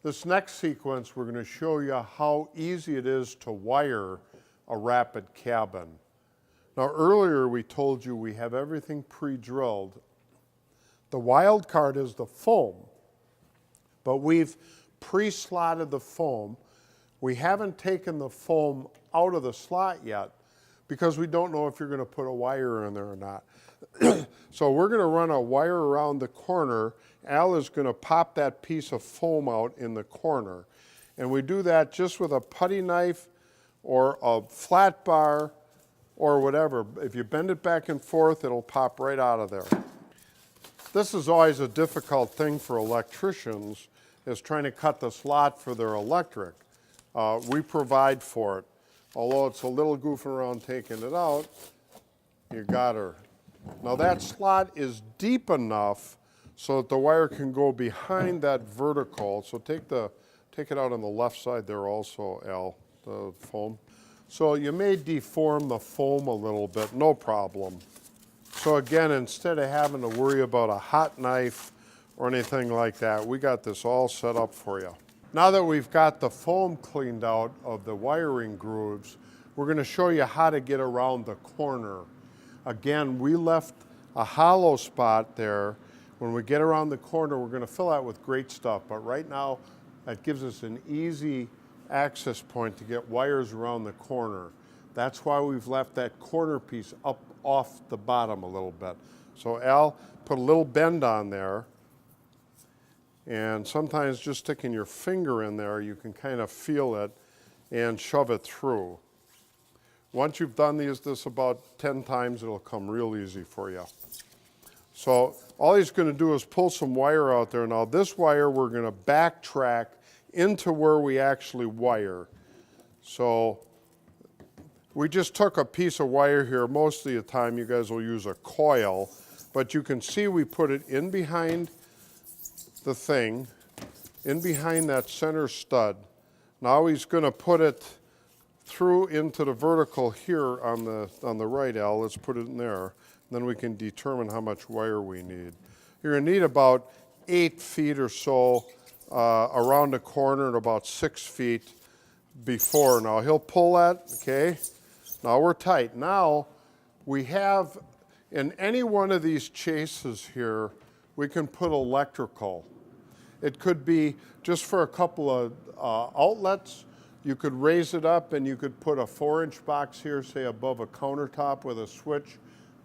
This next sequence, we're going to show you how easy it is to wire a rapid cabin. Now earlier we told you we have everything pre-drilled. The wild card is the foam, but we've pre-slotted the foam. We haven't taken the foam out of the slot yet because we don't know if you're going to put a wire in there or not. So we're going to run a wire around the corner. Al is going to pop that piece of foam out in the corner. And we do that just with a putty knife or a flat bar or whatever. If you bend it back and forth, it'll pop right out of there. This is always a difficult thing for electricians, is trying to cut the slot for their electric. We provide for it. Although it's a little goofing around taking it out, you got her. Now that slot is deep enough so that the wire can go behind that vertical. So take it out on the left side there also, Al, the foam. So you may deform the foam a little bit, no problem. So again, instead of having to worry about a hot knife or anything like that, we got this all set up for you. Now that we've got the foam cleaned out of the wiring grooves, we're going to show you how to get around the corner. Again, we left a hollow spot there. When we get around the corner, we're going to fill that with great stuff, but right now that gives us an easy access point to get wires around the corner. That's why we've left that corner piece up off the bottom a little bit. So Al, put a little bend on there, and sometimes just sticking your finger in there, you can kind of feel it and shove it through. Once you've done this about 10 times, it'll come real easy for you. So all he's going to do is pull some wire out there. Now this wire we're going to backtrack into where we actually wire. So we just took a piece of wire here. Most of the time you guys will use a coil, but you can see we put it in behind the thing, in behind that center stud. Now he's going to put it through into the vertical here on the right, Al. Let's put it in there. Then we can determine how much wire we need. You're going to need about 8 feet or so around the corner and about 6 feet before. Now he'll pull that, okay? Now we're tight. Now we have, in any one of these chases here, we can put electrical. It could be just for a couple of outlets. You could raise it up and you could put a 4-inch box here, say above a countertop with a switch,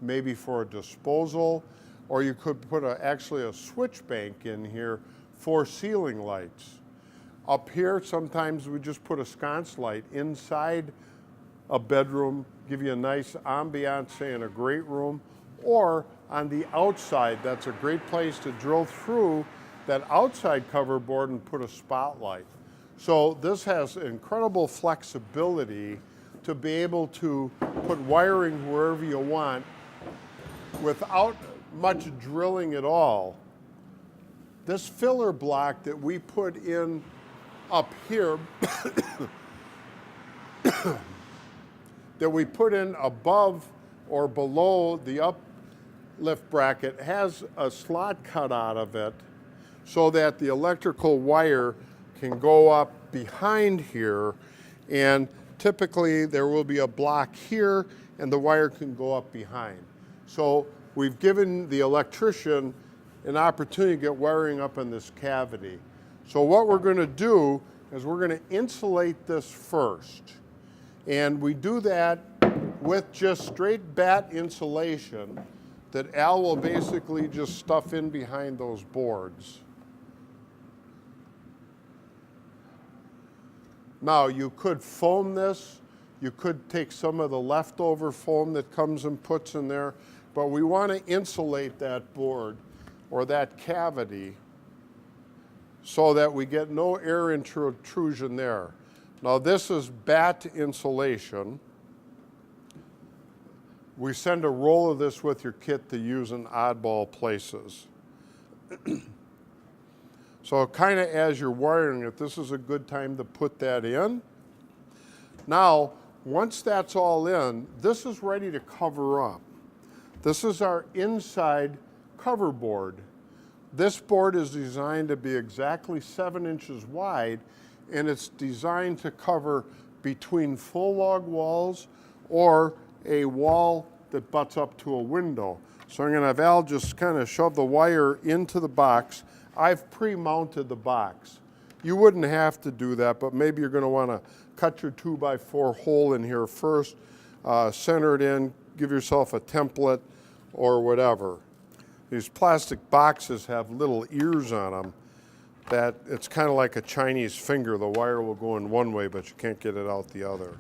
maybe for a disposal, or you could put actually a switch bank in here for ceiling lights. Up here, sometimes we just put a sconce light inside a bedroom, give you a nice ambiance, say in a great room, or on the outside, that's a great place to drill through that outside cover board and put a spotlight. So this has incredible flexibility to be able to put wiring wherever you want without much drilling at all. This filler block that we put in up here, that we put in above or below the uplift bracket, has a slot cut out of it so that the electrical wire can go up behind here, and typically there will be a block here and the wire can go up behind. So we've given the electrician an opportunity to get wiring up in this cavity. So what we're going to do is we're going to insulate this first. And we do that with just straight bat insulation that Al will basically just stuff in behind those boards. Now you could foam this, you could take some of the leftover foam that comes and puts in there, but we want to insulate that board or that cavity so that we get no air intrusion there. Now this is bat insulation. We send a roll of this with your kit to use in oddball places. So kind of as you're wiring it, this is a good time to put that in. Now, once that's all in, this is ready to cover up. This is our inside cover board. This board is designed to be exactly 7 inches wide, and it's designed to cover between full log walls or a wall that butts up to a window. So I'm going to have Al just kind of shove the wire into the box. I've pre-mounted the box. You wouldn't have to do that, but maybe you're going to want to cut your 2x4 hole in here first, center it in, give yourself a template or whatever. These plastic boxes have little ears on them that it's kind of like a Chinese finger. The wire will go in one way, but you can't get it out the other.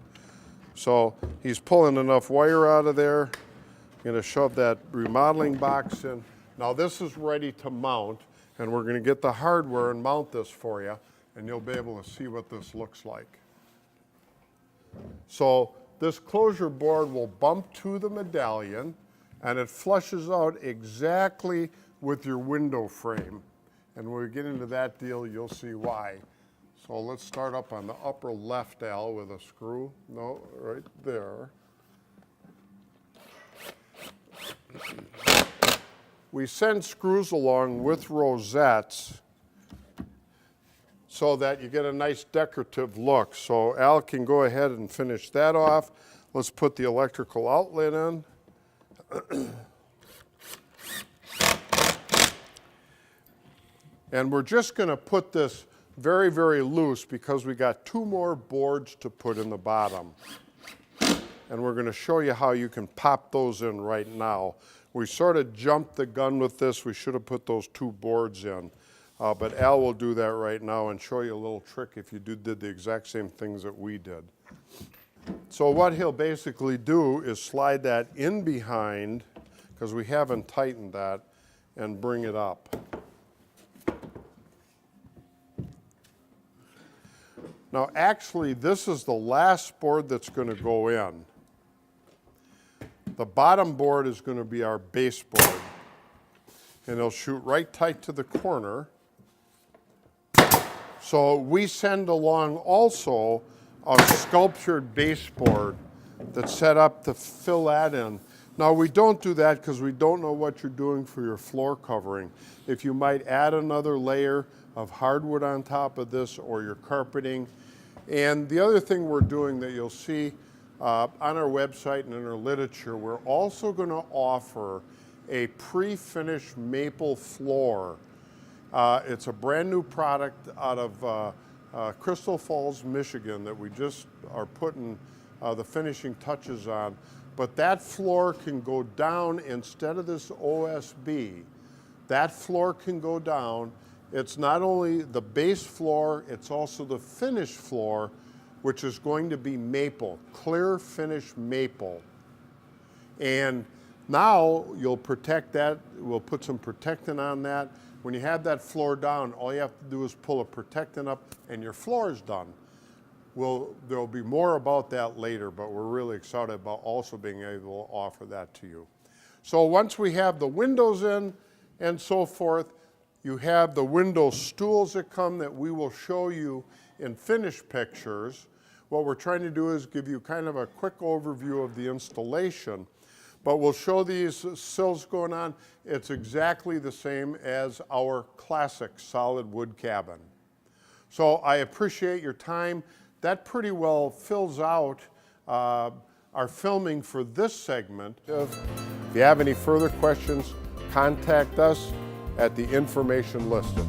So he's pulling enough wire out of there. I'm going to shove that remodeling box in. Now this is ready to mount, and we're going to get the hardware and mount this for you, and you'll be able to see what this looks like. So this closure board will bump to the medallion, and it flushes out exactly with your window frame. And when we get into that deal, you'll see why. So let's start up on the upper left, Al, with a screw. No, right there. We send screws along with rosettes so that you get a nice decorative look. So Al can go ahead and finish that off. Let's put the electrical outlet in. And we're just going to put this very, very loose because we got 2 more boards to put in the bottom. And we're going to show you how you can pop those in right now. We sort of jumped the gun with this. We should have put those 2 boards in. But Al will do that right now and show you a little trick if you did the exact same things that we did. So what he'll basically do is slide that in behind, because we haven't tightened that, and bring it up. Now actually this is the last board that's going to go in. The bottom board is going to be our base board, and it'll shoot right tight to the corner. So we send along also a sculptured baseboard that's set up to fill that in. Now we don't do that because we don't know what you're doing for your floor covering. If you might add another layer of hardwood on top of this or your carpeting. And the other thing we're doing that you'll see on our website and in our literature, we're also going to offer a pre-finished maple floor. It's a brand new product out of Crystal Falls, Michigan that we just are putting the finishing touches on. But that floor can go down instead of this OSB. That floor can go down. It's not only the base floor, it's also the finished floor, which is going to be maple, clear finish maple. And now you'll protect that. We'll put some protectant on that. When you have that floor down, all you have to do is pull a protectant up and your floor is done. There'll be more about that later, but we're really excited about also being able to offer that to you. So once we have the windows in and so forth, you have the window stools that come that we will show you in finished pictures. What we're trying to do is give you kind of a quick overview of the installation, but we'll show these sills going on. It's exactly the same as our classic solid wood cabin. So I appreciate your time. That pretty well fills out our filming for this segment. If you have any further questions, contact us at the information listed.